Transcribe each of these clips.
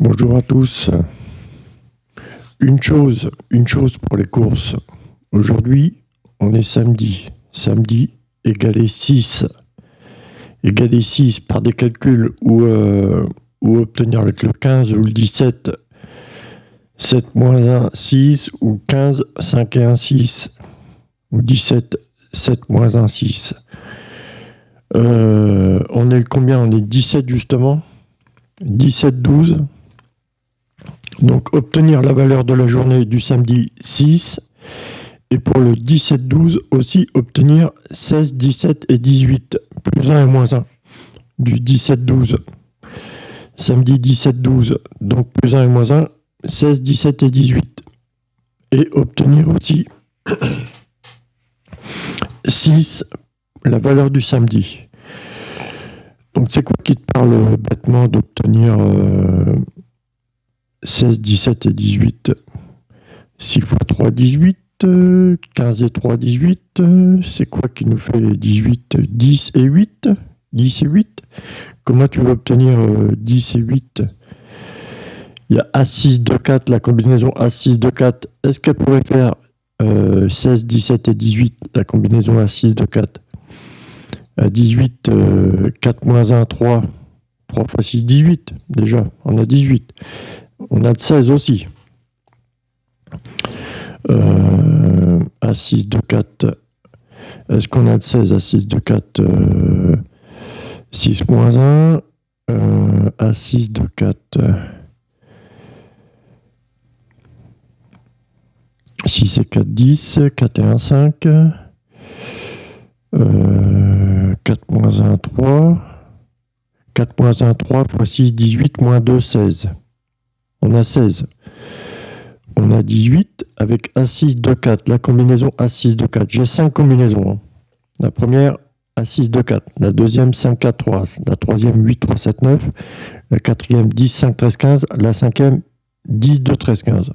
Bonjour à tous. Une chose pour les courses. Aujourd'hui, on est samedi. Samedi égalé 6. Égalé 6 par des calculs ou obtenir avec le 15 ou le 17, 7 moins 1, 6, ou 15, 5 et 1, 6, ou 17, 7 moins 1, 6. On est combien? On est 17 justement. 17, 12. Donc obtenir la valeur de la journée du samedi 6. Et pour le 17-12 aussi obtenir 16, 17 et 18. Plus 1 et moins 1 du 17-12. Samedi 17-12. Donc plus 1 et moins 1. 16, 17 et 18. Et obtenir aussi 6, la valeur du samedi. Donc c'est quoi qui te parle bêtement d'obtenir 16, 17 et 18? 6 fois 3, 18. 15 et 3, 18. C'est quoi qui nous fait 18? 10 et 8. 10 et 8. Comment tu vas obtenir 10 et 8? Il y a A6 de 4, la combinaison A6 de 4. Est-ce qu'elle pourrait faire 16, 17 et 18, la combinaison A6 de 4? À 18, 4 moins 1, 3. 3 fois 6, 18. Déjà, on a 18. On a de 16 aussi. A6 de 4. Est-ce qu'on a de 16 à 6 de 4? 6 moins 1. A6 de 4. 6 et 4, 10. 4 et 1, 5. 4 moins 1, 3. 4 moins 1, 3 fois 6, 18, moins 2, 16. On a 16. On a 18 avec A6 de 4, la combinaison A6 de 4. J'ai 5 combinaisons. La première, A6 de 4. La deuxième, 5, 4, 3. La troisième, 8, 3, 7, 9. La quatrième, 10, 5, 13, 15. La cinquième, 10, 2, 13, 15.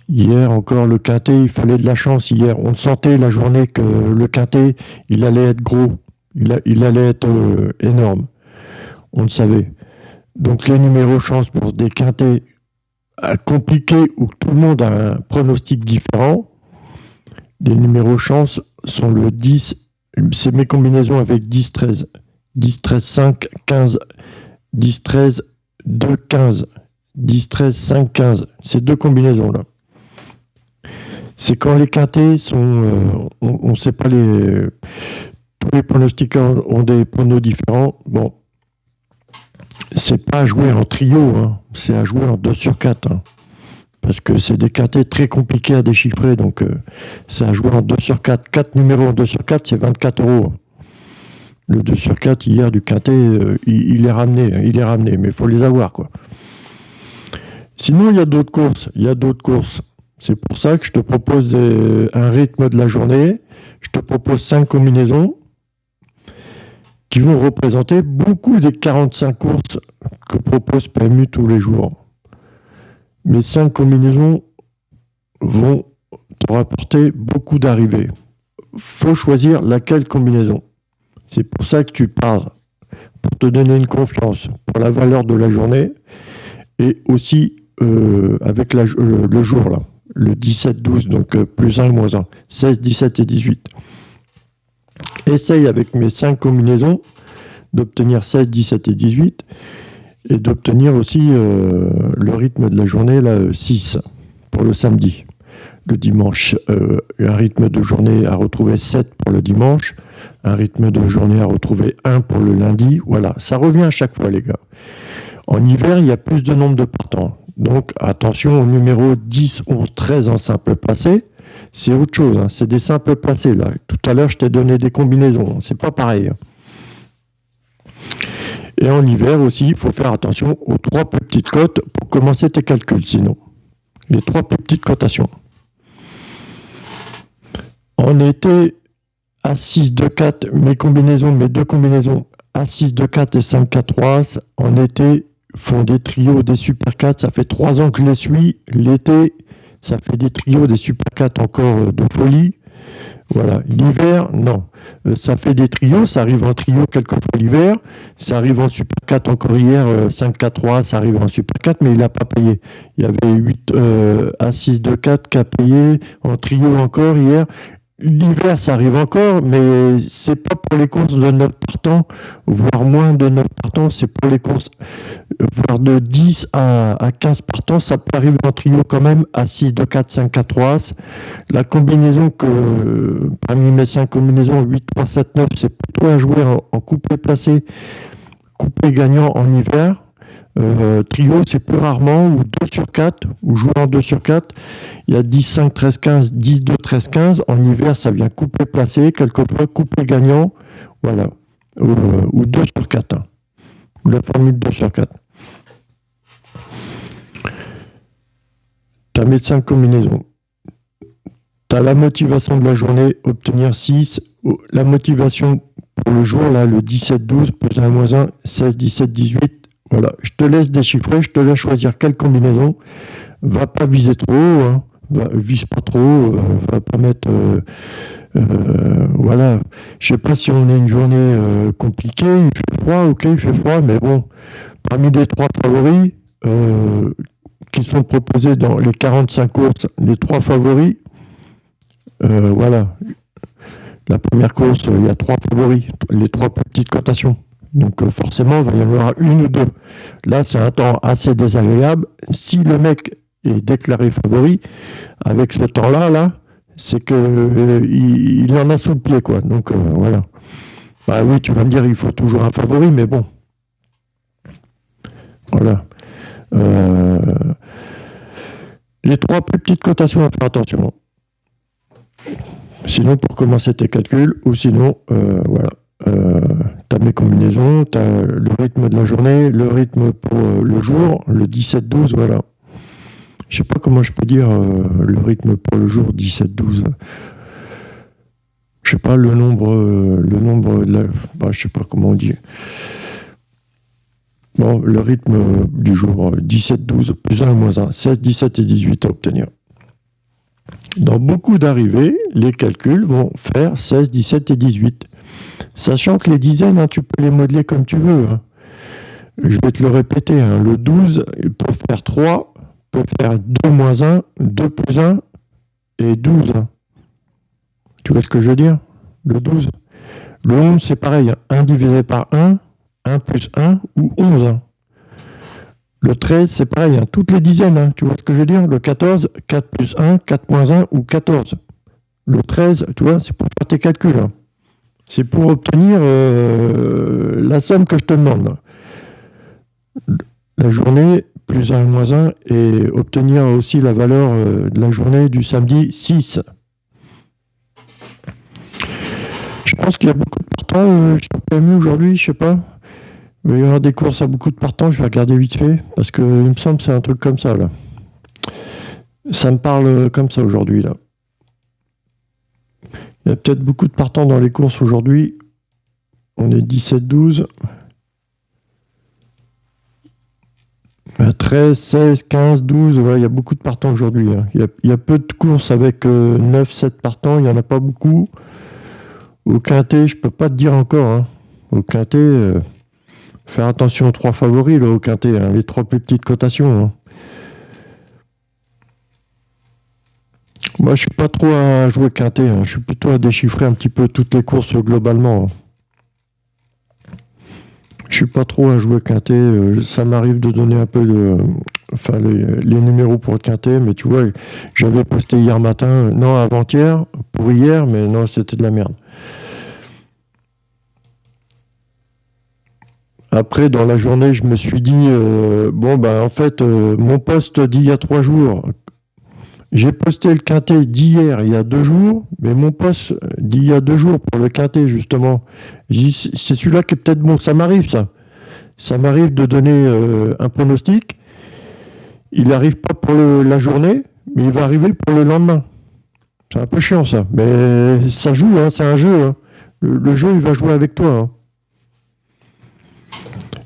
Hier encore, le quintet, il fallait de la chance. Hier, on sentait la journée que le quintet, il allait être gros. Il allait être énorme. On le savait. Donc les numéros chance pour des quintets compliqués où tout le monde a un pronostic différent, les numéros chance sont le 10, c'est mes combinaisons avec 10, 13. 10, 13, 5, 15, 10, 13, 2, 15, 10, 13, 5, 15. Ces deux combinaisons-là. C'est quand les quintés sont... on ne sait pas les... Tous les pronostiqueurs ont des pronos différents. Bon, c'est pas à jouer en trio, hein. C'est à jouer en 2 sur 4. Hein. Parce que c'est des quintés très compliqués à déchiffrer, donc c'est à jouer en 2 sur 4. 4 numéros en 2 sur 4, c'est 24 €. Le 2 sur 4, hier, du quintet, il est ramené, mais il faut les avoir, quoi. Sinon, il y a d'autres courses. C'est pour ça que je te propose un rythme de la journée. Je te propose 5 combinaisons qui vont représenter beaucoup des 45 courses que propose PMU tous les jours. Mes 5 combinaisons vont te rapporter beaucoup d'arrivées. Faut choisir laquelle combinaison. C'est pour ça que tu pars, pour te donner une confiance pour la valeur de la journée et aussi avec le jour, là, le 17-12, donc plus 1 et moins 1, 16, 17 et 18. Essaye avec mes 5 combinaisons d'obtenir 16, 17 et 18 et d'obtenir aussi le rythme de la journée, là, 6 pour le samedi. Le dimanche, un rythme de journée à retrouver 7 pour le dimanche, un rythme de journée à retrouver 1 pour le lundi. Voilà, ça revient à chaque fois, les gars. En hiver, il y a plus de nombre de partants. Donc, attention au numéro 10, 11, 13 en simple placé. C'est autre chose, hein. C'est des simples placés, là. Tout à l'heure, je t'ai donné des combinaisons. C'est pas pareil. Et en hiver aussi, il faut faire attention aux 3 plus petites cotes pour commencer tes calculs, sinon. Les 3 plus petites cotations. En été, A6 de 4, mes deux combinaisons, A6 de 4 et 5, 4, 3, en été, font des trios, des super 4. Ça fait 3 ans que je les suis. L'été, ça fait des trios, des super 4 encore de folie. Voilà. L'hiver, non. Ça fait des trios, ça arrive en trio quelquefois l'hiver, ça arrive en Super 4 encore hier, 5-4-3, ça arrive en Super 4, mais il n'a pas payé. Il y avait 8 à 6-2-4 qui a payé, en trio encore hier. L'hiver, ça arrive encore, mais c'est pas pour les courses de 9 partants, voire moins de 9 partants, c'est pour les courses, voire de 10 à 15 partants, ça peut arriver en trio quand même, à 6, 2, 4, 5, 4, 3 As. La combinaison parmi mes 5 combinaisons, 8, 3, 7, 9, c'est plutôt à jouer en coupé placé, coupé gagnant en hiver. Trio, c'est plus rarement, ou 2 sur 4, ou jouer en 2 sur 4. Il y a 10, 5, 13, 15, 10, 2, 13, 15. En hiver, ça vient coupé placé, quelquefois coupé gagnant. Voilà. Ou 2 sur 4. Hein. Ou la formule 2 sur 4. Tu as mes 5 combinaisons. Tu as la motivation de la journée, obtenir 6. La motivation pour le jour, là, le 17-12, plus 1, 16, 17, 18. Voilà, je te laisse déchiffrer, je te laisse choisir quelle combinaison. Va pas viser trop, hein. Vise pas trop, va pas mettre. Voilà, je sais pas si on a une journée compliquée, il fait froid, ok, il fait froid, mais bon, parmi les 3 favoris qui sont proposés dans les 45 courses, les 3 favoris, voilà. La première course, il y a 3 favoris, les 3 plus petites cotations. Donc forcément, il va y en avoir une ou deux. Là, c'est un temps assez désagréable. Si le mec est déclaré favori, avec ce temps-là, là, c'est que il en a sous le pied, quoi. Donc voilà. Bah oui, tu vas me dire, il faut toujours un favori, mais bon. Voilà. Les 3 plus petites cotations à faire attention. Sinon, pour commencer tes calculs, ou sinon, voilà. Tu as mes combinaisons, tu as le rythme de la journée, le rythme pour le jour, le 17-12, voilà. Je sais pas comment je peux dire le rythme pour le jour 17-12. Je sais pas le nombre de la... Bah, je sais pas comment on dit. Bon, le rythme du jour 17-12, plus 1, moins 1, 16, 17 et 18 à obtenir. Dans beaucoup d'arrivées, les calculs vont faire 16, 17 et 18. Sachant que les dizaines, hein, tu peux les modeler comme tu veux. Hein. Je vais te le répéter. Hein. Le 12 peut faire 3, peut faire 2 moins 1, 2 plus 1 et 12. Hein. Tu vois ce que je veux dire? Le 12. Le 11, c'est pareil. 1 divisé par 1, 1 plus 1 ou 11. Hein. Le 13, c'est pareil. Hein. Toutes les dizaines. Hein. Tu vois ce que je veux dire? Le 14, 4 plus 1, 4 moins 1 ou 14. Le 13, tu vois, c'est pour faire tes calculs. Hein. C'est pour obtenir la somme que je te demande. La journée, plus 1 moins 1, et obtenir aussi la valeur de la journée du samedi 6. Je pense qu'il y a beaucoup de partants sur PMU aujourd'hui, je sais pas. Il va y avoir des courses à beaucoup de partants, je vais regarder vite fait, parce qu'il me semble que c'est un truc comme ça, là. Ça me parle comme ça aujourd'hui, là. Il y a peut-être beaucoup de partants dans les courses aujourd'hui. On est 17-12. 13, 16, 15, 12. Ouais, il y a beaucoup de partants aujourd'hui. Hein. Il y a peu de courses avec 9, 7 partants. Il n'y en a pas beaucoup. Au quintet, je ne peux pas te dire encore. Hein. Au quintet, faire attention aux 3 favoris là, au quintet. Hein, les 3 plus petites cotations. Hein. Moi, je suis pas trop à jouer quintet. Hein. Je suis plutôt à déchiffrer un petit peu toutes les courses globalement. Hein. Je suis pas trop à jouer quintet. Ça m'arrive de donner un peu les numéros pour le quintet, mais tu vois, j'avais posté hier matin, non avant-hier, pour hier, mais non, c'était de la merde. Après, dans la journée, je me suis dit, en fait, mon post d'il y a 3 jours, j'ai posté le quintet d'hier, il y a 2 jours, mais mon post d'il y a 2 jours pour le quintet, justement, c'est celui-là qui est peut-être bon. Ça m'arrive, ça. Ça m'arrive de donner un pronostic. Il n'arrive pas pour la journée, mais il va arriver pour le lendemain. C'est un peu chiant, ça. Mais ça joue, hein, c'est un jeu. Hein. Le jeu, il va jouer avec toi. Hein.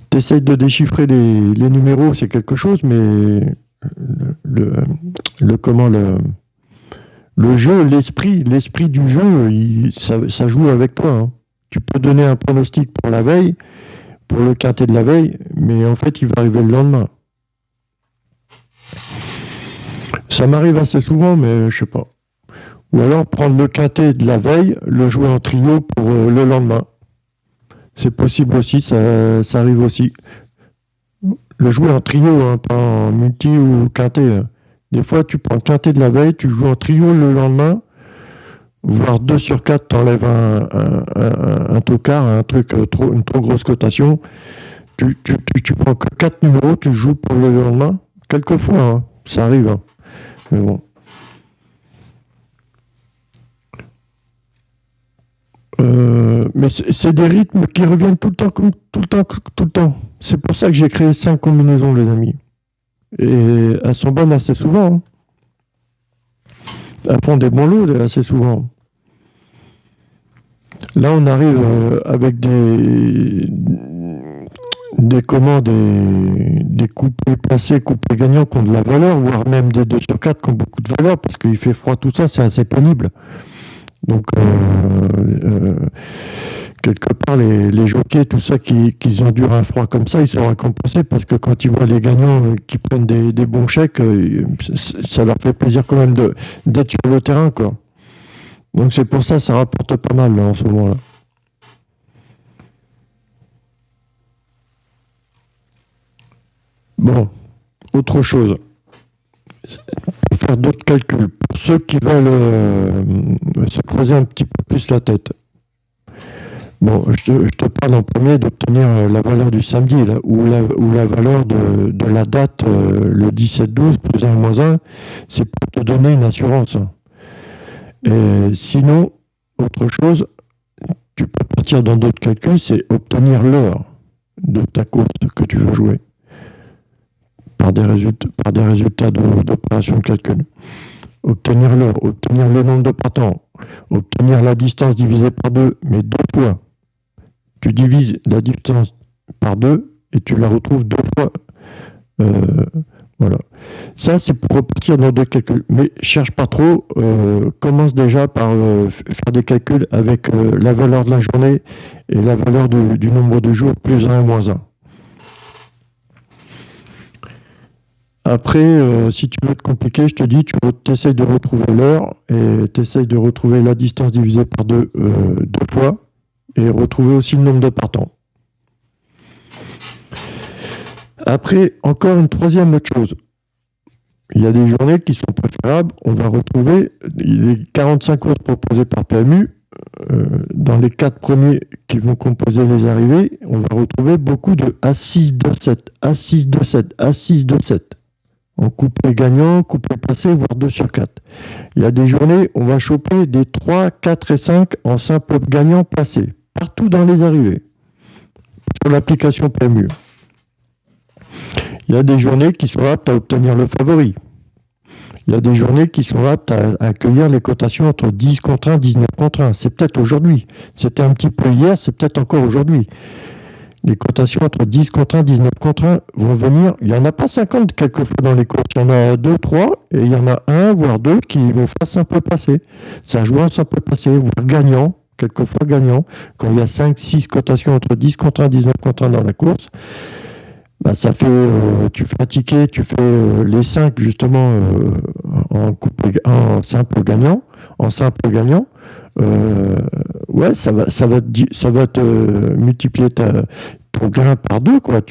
Tu essayes de déchiffrer les numéros, c'est quelque chose, mais le Le jeu, l'esprit du jeu, ça joue avec toi, hein. Tu peux donner un pronostic pour la veille, pour le quintet de la veille, mais en fait, il va arriver le lendemain. Ça m'arrive assez souvent, mais je sais pas. Ou alors prendre le quintet de la veille, le jouer en trio pour le lendemain. C'est possible aussi, ça arrive aussi. Le jouer en trio, hein, pas en multi ou quintet, hein. Des fois, tu prends le quintet de la veille, tu joues en trio le lendemain, voire 2 sur 4, t'enlèves un tocard, un truc, une trop grosse cotation. Tu prends que 4 numéros, tu joues pour le lendemain. Quelquefois, hein, ça arrive, hein. Mais bon. Mais c'est des rythmes qui reviennent tout le temps, tout le temps, tout le temps. C'est pour ça que j'ai créé 5 combinaisons, les amis. Et elles sont bonnes assez souvent, hein. Elles font des bons lots assez souvent. Là, on arrive avec des commandes, des coupés placés, coupés gagnants qui ont de la valeur, voire même des 2 sur 4 qui ont beaucoup de valeur, parce qu'il fait froid, tout ça, c'est assez pénible. Donc, quelque part, les jockeys, tout ça, qui endurent un froid comme ça, ils sont récompensés parce que quand ils voient les gagnants qui prennent des bons chèques, ça leur fait plaisir quand même d'être sur le terrain, quoi. Donc c'est pour ça que ça rapporte pas mal là, en ce moment-là. Bon, autre chose. Pour faire d'autres calculs, pour ceux qui veulent se creuser un petit peu plus la tête. Bon, je te parle en premier d'obtenir la valeur du samedi, là, ou la valeur de la date, le 17-12, plus 1 moins 1, c'est pour te donner une assurance. Et sinon, autre chose, tu peux partir dans d'autres calculs, c'est obtenir l'heure de ta course que tu veux jouer par des résultats d'opération de calcul. Obtenir l'heure, obtenir le nombre de partants, obtenir la distance divisée par 2, mais 2 fois. Tu divises la distance par 2 et tu la retrouves 2 fois. Voilà. Ça, c'est pour repartir dans deux calculs. Mais cherche pas trop. Commence déjà par faire des calculs avec la valeur de la journée et la valeur du nombre de jours, plus 1 et moins 1. Après, si tu veux te compliquer, je te dis, tu essayes de retrouver l'heure et tu essayes de retrouver la distance divisée par 2 deux fois et retrouver aussi le nombre de partants. Après, encore une troisième autre chose. Il y a des journées qui sont préférables. On va retrouver les 45 autres proposés par PMU. Dans les 4 premiers qui vont composer les arrivées, on va retrouver beaucoup de A6-2-7, A6-2-7, A6-2-7. En coupé gagnant, coupé passé, voire 2 sur 4. Il y a des journées, on va choper des 3, 4 et 5 en simple gagnant passé, partout dans les arrivées, sur l'application PMU. Il y a des journées qui sont aptes à obtenir le favori. Il y a des journées qui sont aptes à accueillir les cotations entre 10 contre 1, 19 contre 1. C'est peut-être aujourd'hui. C'était un petit peu hier, c'est peut-être encore aujourd'hui. Les cotations entre 10 contre 1, 19 contre 1 vont venir. Il n'y en a pas 50 quelquefois dans les courses. Il y en a 2, 3, et il y en a 1, voire 2 qui vont faire simple passé. Ça joue un simple passé, voire gagnant, quelquefois gagnant. Quand il y a 5, 6 cotations entre 10 contre 1, 19 contre 1 dans la course, bah ça fait, tu fais un ticket, tu fais les 5 justement en simple gagnant. Ouais, ça va te multiplier ton gain par 2, quoi.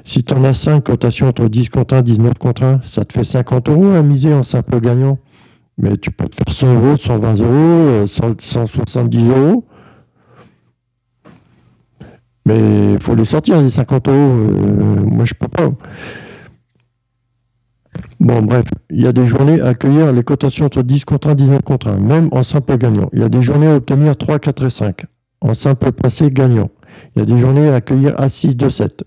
Si tu en as 5 cotations entre 10 contre 1, 19 contre 1, ça te fait 50 € à miser en simple gagnant. Mais tu peux te faire 100 €, 120 €, 170 €. Mais il faut les sortir, les 50 €. Moi, je peux pas. Bon, bref, il y a des journées à accueillir les cotations entre 10 contre 1, 19 contre 1, même en simple gagnant. Il y a des journées à obtenir 3, 4 et 5, en simple passé gagnant. Il y a des journées à accueillir A6, 2, 7.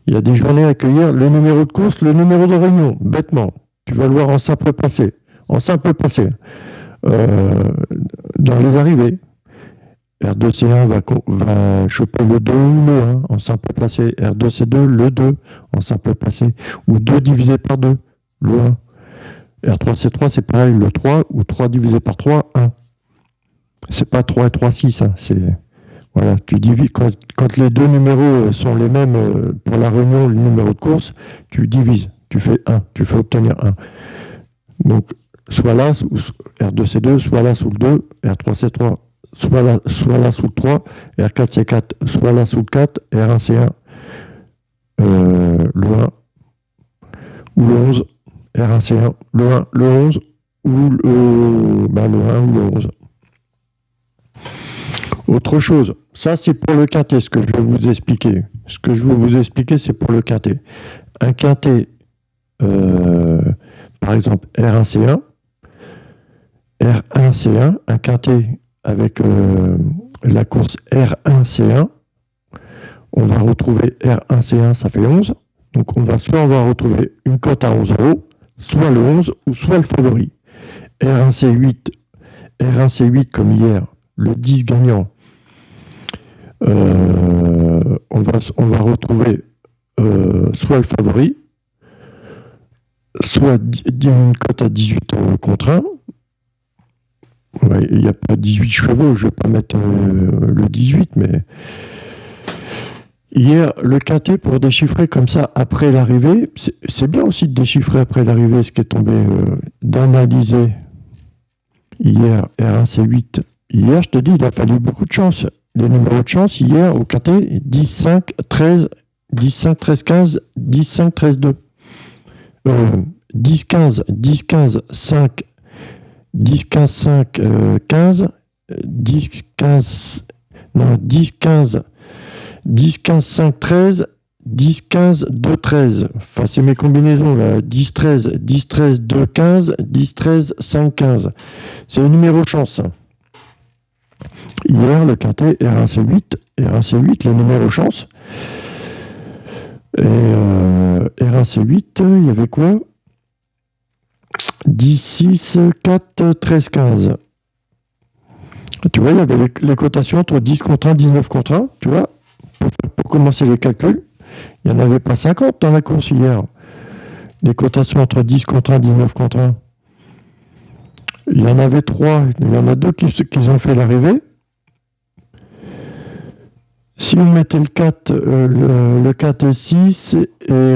Il y a des journées à accueillir le numéro de course, le numéro de réunion, bêtement. Tu vas le voir en simple passé. Dans les arrivées. R2C1 va choper le 2 ou le 1 en simple passé. R2C2, le 2 en simple passé. Ou 2 divisé par 2, le 1. R3C3, c'est pareil, le 3 ou 3 divisé par 3, 1. C'est pas 3 et 3, 6. Hein, voilà, tu divises, quand les deux numéros sont les mêmes pour la réunion, le numéro de course, tu divises, tu fais 1, tu fais obtenir 1. Donc, soit là, R2C2, soit là sous le 2, R3C3, soit là sous le 3, R4C4, soit là sous le 4, R1C1, le 1 ou le 11, R1C1, le 1, le 11 ou le 1 ou le 11. Autre chose, ça c'est pour le quintet, ce que je vais vous expliquer. Ce que je vais vous expliquer, c'est pour le quintet. Un quintet, par exemple R1C1, R1C1, un quintet avec la course R1C1, on va retrouver R1C1, ça fait 11. Donc on va retrouver une cote à 11 euros, soit le 11 ou soit le favori. R1C8 comme hier, le 10 gagnant, on va retrouver soit le favori, soit une cote à 18 contre 1. Ouais, il n'y a pas 18 chevaux, je ne vais pas mettre le 18, mais hier, le quintet, pour déchiffrer comme ça après l'arrivée, c'est bien aussi de déchiffrer après l'arrivée ce qui est tombé, d'analyser. Hier, R1C8. Hier, je te dis, il a fallu beaucoup de chance. Les numéros de chance, hier, au quintet, 10, 5, 13, 10, 5, 13, 15, 10, 5, 13, 2. 10, 15, 10, 15, 5, 10, 15, 5, 15, 10, 15, non, 10, 15, 10, 15, 5, 13, 10, 15, 2, 13. Enfin, c'est mes combinaisons, là. 10, 13, 10, 13, 2, 15, 10, 13, 5, 15. C'est le numéro chance. Hier, le quintet R1C8, le numéro chance. Et R1C8, il y avait quoi? 10, 6, 4, 13, 15. Tu vois, il y avait les cotations entre 10 contre 1, 19 contre 1, tu vois, pour commencer les calculs. Il n'y en avait pas 50 dans la course hier. Les cotations entre 10 contre 1, 19 contre 1. Il y en avait 3. Il y en a 2 qui ont fait l'arrivée. Si on mettait le 4, le 4 et 6, et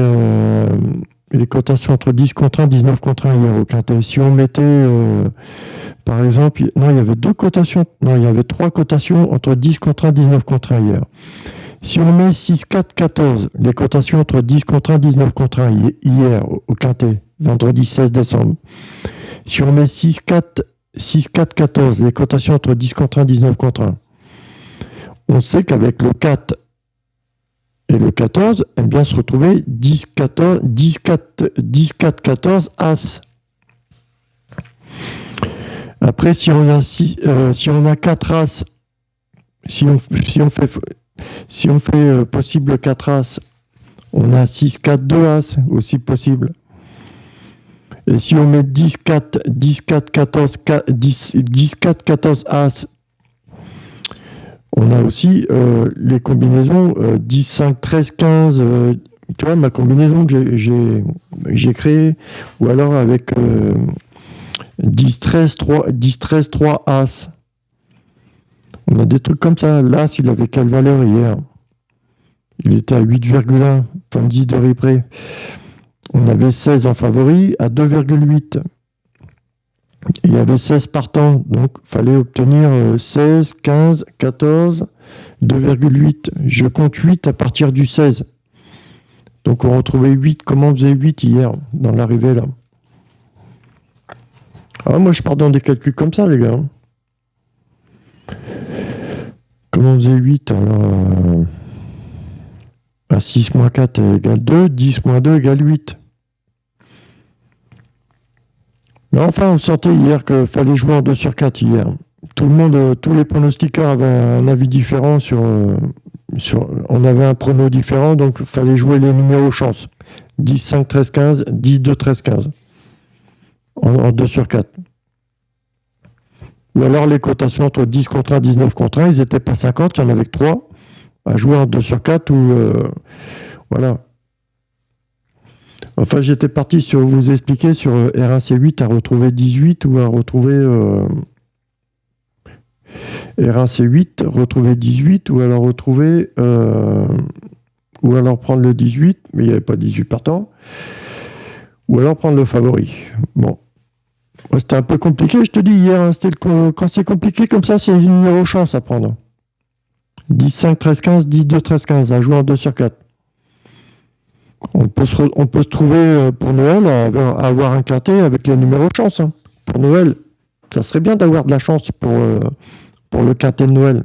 les cotations entre 10 contre 1, 19 contre 1 hier au quintet. Si on mettait, par exemple, non, il y avait 2 cotations, non, il y avait 3 cotations entre 10 contre 1, 19 contre 1 hier. Si on met 6, 4, 14, les cotations entre 10 contre 1, 19 contre 1 hier au quintet, vendredi 16 décembre. Si on met 6, 4, 14, les cotations entre 10 contre 1, 19 contre 1. On sait qu'avec le 4 et le 14, aime bien se retrouver 10, 4, 14, As. Après, si on a 4 As, si on fait possible 4 As, on a 6, 4, 2 As aussi possible. Et si on met 10, 4, 14, 10, 4, 14 As, on a aussi les combinaisons 10, 5, 13, 15. Tu vois, ma combinaison que j'ai créée. Ou alors avec 10, 13, 3, 10, 13, 3 As. On a des trucs comme ça. L'As, il avait quelle valeur hier? Il était à 8,1, point 10 de replay. On avait 16 en favori à 2,8. Il y avait 16 partants, donc il fallait obtenir 16, 15, 14, 2,8. Je compte 8 à partir du 16. Donc on retrouvait 8. Comment on faisait 8 hier, dans l'arrivée là? Ah, moi je pars dans des calculs comme ça, les gars. Comment on faisait 8? Alors, 6 moins 4 égale 2, 10 moins 2 égale 8. Mais enfin, on sentait hier qu'il fallait jouer en 2 sur 4 hier. Tout le monde, tous les pronostiqueurs avaient un avis différent on avait un prono différent, donc il fallait jouer les numéros chance. 10, 5, 13, 15, 10, 2, 13, 15. En 2 sur 4. Ou alors les cotations entre 10 contre 1, 19 contre 1, ils n'étaient pas 50, il y en avait que 3 à jouer en 2 sur 4 ou voilà. Enfin, j'étais parti sur vous expliquer sur R1C8 à retrouver 18 ou à retrouver R1C8, retrouver 18 ou alors retrouver ou alors prendre le 18, mais il n'y avait pas 18 partants, ou alors prendre le favori. Bon. C'était un peu compliqué, je te dis hier, hein, quand c'est compliqué comme ça, c'est une numéro chance à prendre. 10, 5, 13, 15, 10, 2, 13, 15, à jouer en 2 sur 4. On peut se trouver pour Noël à avoir un quintet avec les numéros chance. Hein. Pour Noël, ça serait bien d'avoir de la chance pour le quintet de Noël.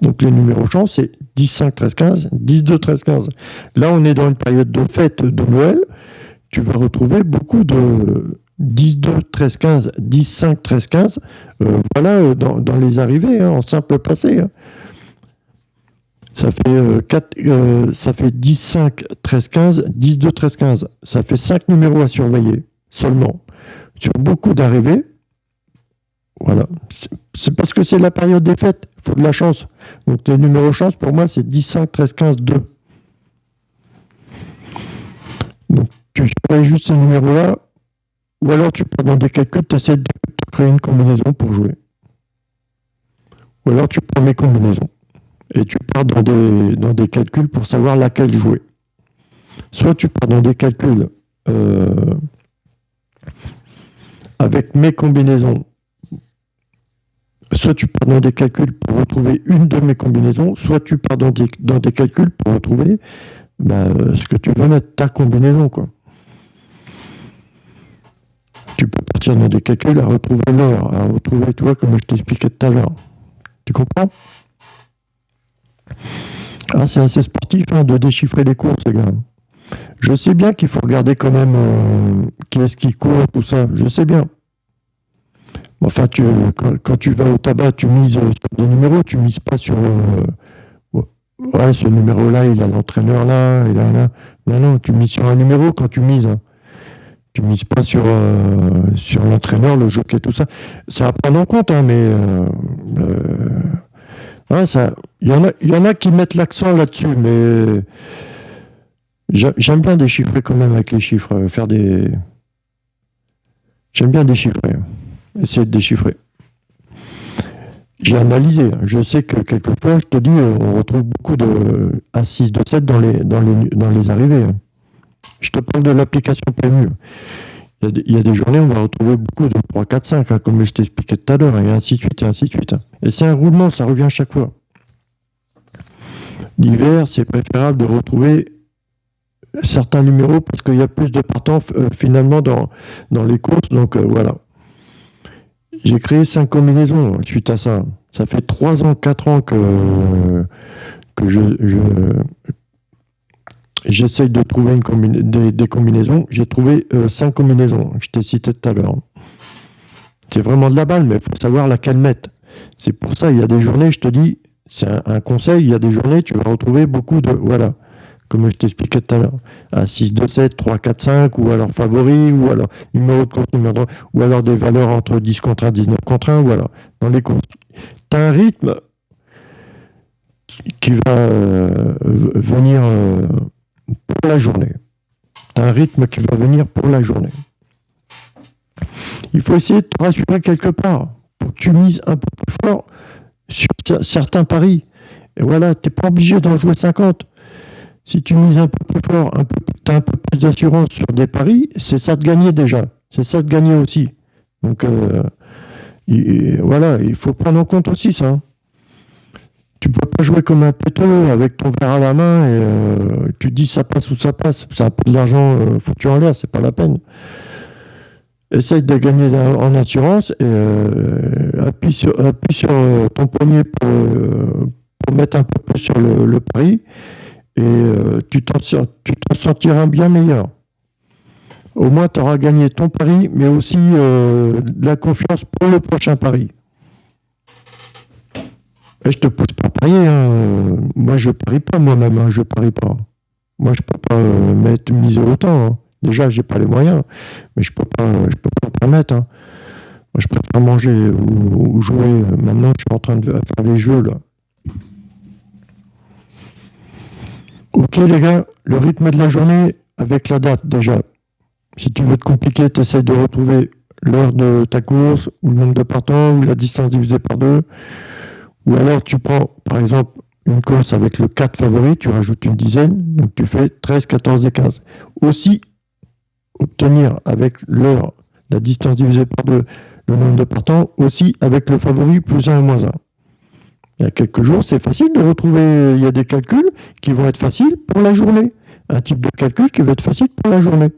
Donc les numéros chance, c'est 10, 5, 13, 15, 10, 2, 13, 15. Là, on est dans une période de fête de Noël. Tu vas retrouver beaucoup de 10, 2, 13, 15, 10, 5, 13, 15. Voilà, dans les arrivées, hein, en simple placé. Hein. Ça fait 10, 5, 13, 15, 10, 2, 13, 15. Ça fait 5 numéros à surveiller seulement. Sur beaucoup d'arrivées, voilà. C'est parce que c'est la période des fêtes. Il faut de la chance. Donc les numéros chance, pour moi, c'est 10, 5, 13, 15, 2. Donc tu surveilles juste ces numéros-là. Ou alors tu pars dans des calculs, tu essaies de créer une combinaison pour jouer. Ou alors tu prends mes combinaisons. Et tu pars dans des calculs pour savoir laquelle jouer. Soit tu pars dans des calculs avec mes combinaisons, soit tu pars dans des calculs pour retrouver une de mes combinaisons, soit tu pars dans des calculs pour retrouver ce que tu veux mettre, ta combinaison, quoi. Tu peux partir dans des calculs à retrouver l'heure, à retrouver, toi, comme je t'expliquais tout à l'heure. Tu comprends ? Ah, c'est assez sportif hein, de déchiffrer les courses, les gars. Je sais bien qu'il faut regarder quand même qui est-ce qui court, tout ça. Je sais bien. Enfin, quand tu vas au tabac, tu mises sur des numéros, tu mises pas sur... ouais, ce numéro-là, il a l'entraîneur là, il a là. Non, tu mises sur un numéro quand tu mises. Hein. Tu mises pas sur l'entraîneur, le jockey, tout ça. Ça à prendre en compte, hein, mais... ouais, il y en a qui mettent l'accent là-dessus, mais... J'aime bien déchiffrer quand même avec les chiffres, J'aime bien déchiffrer, essayer de déchiffrer. J'ai analysé, je sais que quelquefois, je te dis, on retrouve beaucoup de A6, de 7 dans les arrivées. Je te parle de l'application PMU. Il y a des journées où on va retrouver beaucoup de 3, 4, 5, hein, comme je t'expliquais tout à l'heure, et ainsi de suite, et ainsi de suite. Et c'est un roulement, ça revient chaque fois. L'hiver, c'est préférable de retrouver certains numéros parce qu'il y a plus de partants finalement dans les courses. Donc voilà. J'ai créé 5 combinaisons suite à ça. Ça fait 3 ans, 4 ans que j'essaye de trouver des combinaisons. J'ai trouvé 5 combinaisons. Je t'ai cité tout à l'heure. C'est vraiment de la balle, mais il faut savoir laquelle mettre. C'est pour ça, il y a des journées, je te dis, c'est un conseil, il y a des journées, tu vas retrouver beaucoup de... Voilà. Comme je t'expliquais tout à l'heure, à 6, 2, 7, 3, 4, 5, ou alors favori, ou alors numéro de compte, numéro de... ou alors des valeurs entre 10 contre 1, 19 contre 1, voilà, dans les comptes. Tu as un rythme qui va venir pour la journée. Tu as un rythme qui va venir pour la journée. Il faut essayer de te rassurer quelque part, pour que tu mises un peu plus fort sur certains paris. Et voilà, tu n'es pas obligé d'en jouer 50. Si tu mises un peu plus fort, tu as un peu plus d'assurance sur des paris, c'est ça de gagner déjà. C'est ça de gagner aussi. Donc voilà, il faut prendre en compte aussi ça. Tu peux pas jouer comme un péteux avec ton verre à la main et tu te dis ça passe ou ça passe. C'est un peu de l'argent foutu en l'air, c'est pas la peine. Essaye de gagner en assurance et appuie sur ton poignet pour mettre un peu plus sur le pari. Et tu t'en sentiras bien meilleur. Au moins, tu auras gagné ton pari, mais aussi de la confiance pour le prochain pari. Et je te pousse pas à parier. Hein. Moi, je parie pas moi-même. Hein. Je parie pas. Moi, je peux pas miser autant. Hein. Déjà, j'ai pas les moyens, mais je peux pas me permettre. Hein. Moi, je préfère manger ou jouer. Maintenant, je suis en train de faire les jeux là. Ok les gars, le rythme de la journée, avec la date déjà. Si tu veux te compliquer, tu essaies de retrouver l'heure de ta course, ou le nombre de partants, ou la distance divisée par 2. Ou alors tu prends, par exemple, une course avec le 4 favori, tu rajoutes une dizaine, donc tu fais 13, 14 et 15. Aussi, obtenir avec l'heure, la distance divisée par 2, le nombre de partants, aussi avec le favori plus 1 et moins 1. Il y a quelques jours, c'est facile de retrouver, il y a des calculs qui vont être faciles pour la journée. Un type de calcul qui va être facile pour la journée.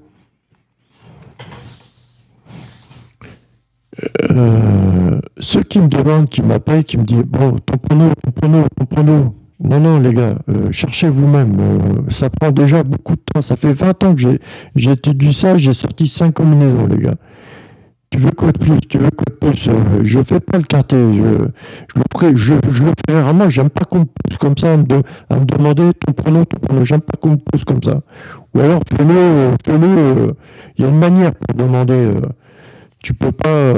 Ceux qui me demandent, qui m'appellent, qui me disent bon, ton prono. Non, non, les gars, cherchez vous-même. Ça prend déjà beaucoup de temps. Ça fait 20 ans que j'ai étudié ça, j'ai sorti 5 combinaisons, les gars. Tu veux quoi de plus? Tu veux quoi de plus? Je fais pas le quintet. Je le ferai rarement. J'aime pas qu'on me pousse comme ça à me demander ton prono. J'aime pas qu'on me pousse comme ça. Ou alors fais-le. Il y a une manière pour demander. Tu peux pas.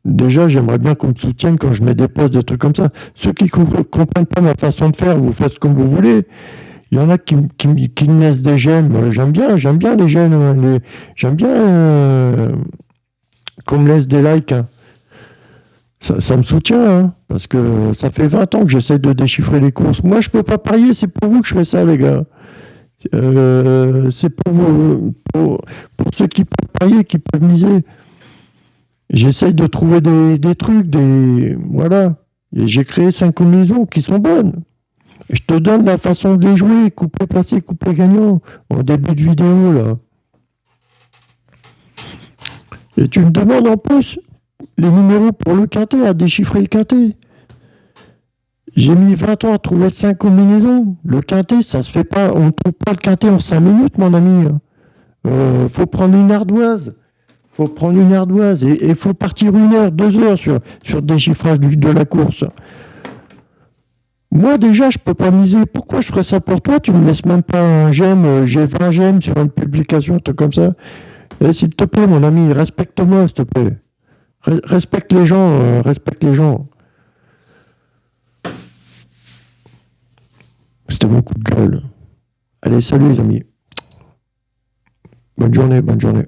Déjà, j'aimerais bien qu'on me soutienne quand je mets des posts, des trucs comme ça. Ceux qui ne comprennent pas ma façon de faire, vous faites comme vous voulez. Il y en a qui me laissent des j'aime. J'aime bien les j'aime. J'aime bien qu'on me laisse des likes. Hein. Ça me soutient, hein, parce que ça fait 20 ans que j'essaie de déchiffrer les courses. Moi, je peux pas parier, c'est pour vous que je fais ça, les gars. C'est pour vous, pour ceux qui peuvent parier, qui peuvent miser. J'essaye de trouver des trucs, voilà. Et j'ai créé 5 combinaisons qui sont bonnes. Je te donne la façon de les jouer, couplet placé, couplet gagnant, en début de vidéo, là. Et tu me demandes en plus les numéros pour le quintet, à déchiffrer le quintet. J'ai mis 20 ans à trouver 5 combinaisons. Le quintet, ça se fait pas. On ne trouve pas le quintet en 5 minutes, mon ami. Faut prendre une ardoise. Et il faut partir 1 heure, 2 heures sur le déchiffrage de la course. Moi, déjà, je peux pas miser. Pourquoi je ferais ça pour toi? Tu me laisses même pas un j'aime. J'ai 20 j'aime sur une publication, un truc comme ça. Et s'il te plaît, mon ami, respecte-moi, s'il te plaît. Respecte les gens, respecte les gens. C'était mon coup de gueule. Allez, salut les amis. Bonne journée, bonne journée.